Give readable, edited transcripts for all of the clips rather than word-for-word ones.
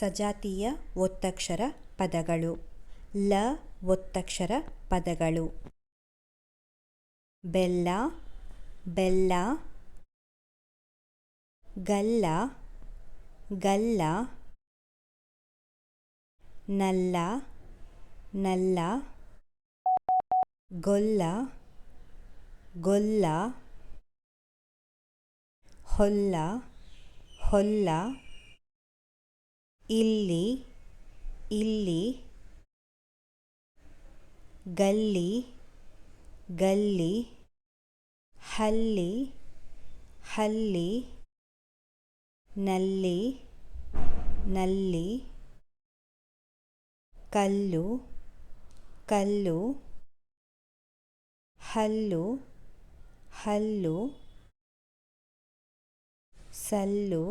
ಸಜಾತೀಯ ಒತ್ತಕ್ಷರ ಪದಗಳು. ಲ ಒತ್ತಕ್ಷರ ಪದಗಳು: ಬೆಲ್ಲ, ಬೆಲ್ಲ, ಗಲ್ಲ, ಗಲ್ಲ, ನಲ್ಲ, ನಲ್ಲ, ಗೊಲ್ಲ, ಗೊಲ್ಲ, ಹೊಲ್ಲ, ಹೊಲ್ಲ, ಇಲ್ಲಿ, ಇಲ್ಲಿ, ಗಲ್ಲಿ, ಗಲ್ಲಿ, ಹಲ್ಲಿ, ಹಲ್ಲಿ, ನಲ್ಲಿ, ನಲ್ಲಿ, ಕಲ್ಲು, ಕಲ್ಲು, ಹಲ್ಲು, ಹಲ್ಲು, ಸಲ್ಲು,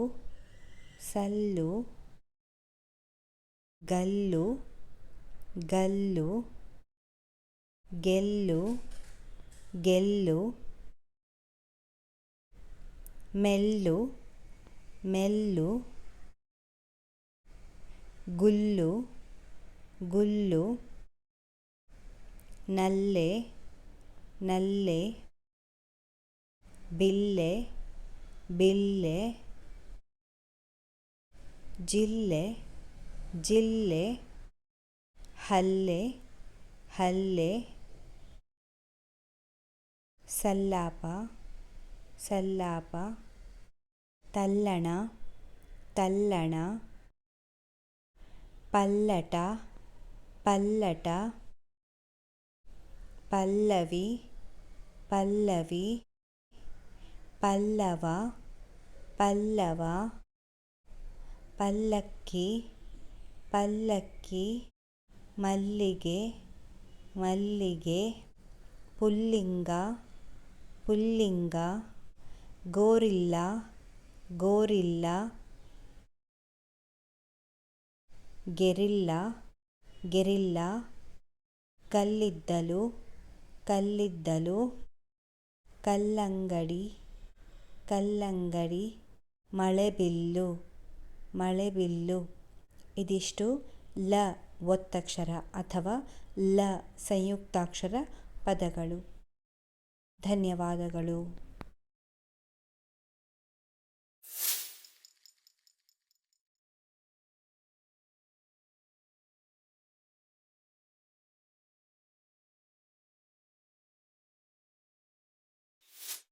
ಸಲ್ಲು, ಗಲ್ಲು, ಗಲ್ಲು, ಗೆಲ್ಲು, ಗೆಲ್ಲು, ಮೆಲ್ಲು, ಮೆಲ್ಲು, ಗುಲ್ಲು, ಗುಲ್ಲು, ನಲ್ಲೆ, ನಲ್ಲೆ, ಬಿಲ್ಲೆ, ಬಿಲ್ಲೆ, ಜಿಲ್ಲೆ, ಜಿಲ್ಲೆ, ಹಲ್ಲೆ, ಹಲ್ಲೆ, ಸಲ್ಲಾಪ, ಸಲ್ಲಾಪ, ತಲ್ಲಣ, ತಲ್ಲಣ, ಪಲ್ಲಟ, ಪಲ್ಲಟ, ಪಲ್ಲವಿ, ಪಲ್ಲವಿ, ಪಲ್ಲವ, ಪಲ್ಲವ, ಪಲ್ಲಕ್ಕಿ, ಪಲ್ಲಕ್ಕಿ, ಮಲ್ಲಿಗೆ, ಮಲ್ಲಿಗೆ, ಪುಲ್ಲಿಂಗ, ಪುಲ್ಲಿಂಗ, ಗೋರಿಲ್ಲ, ಗೋರಿಲ್ಲ, ಗೆರಿಲ್ಲ, ಗೆರಿಲ್ಲ, ಕಲ್ಲಿದ್ದಲು, ಕಲ್ಲಿದ್ದಲು, ಕಲ್ಲಂಗಡಿ, ಕಲ್ಲಂಗಡಿ, ಮಳೆಬಿಲ್ಲು, ಮಳೆಬಿಲ್ಲು. ಇದಿಷ್ಟು ಲ ಒತ್ತಕ್ಷರ ಅಥವಾ ಲ ಸಂಯುಕ್ತಾಕ್ಷರ ಪದಗಳು. ಧನ್ಯವಾದಗಳು.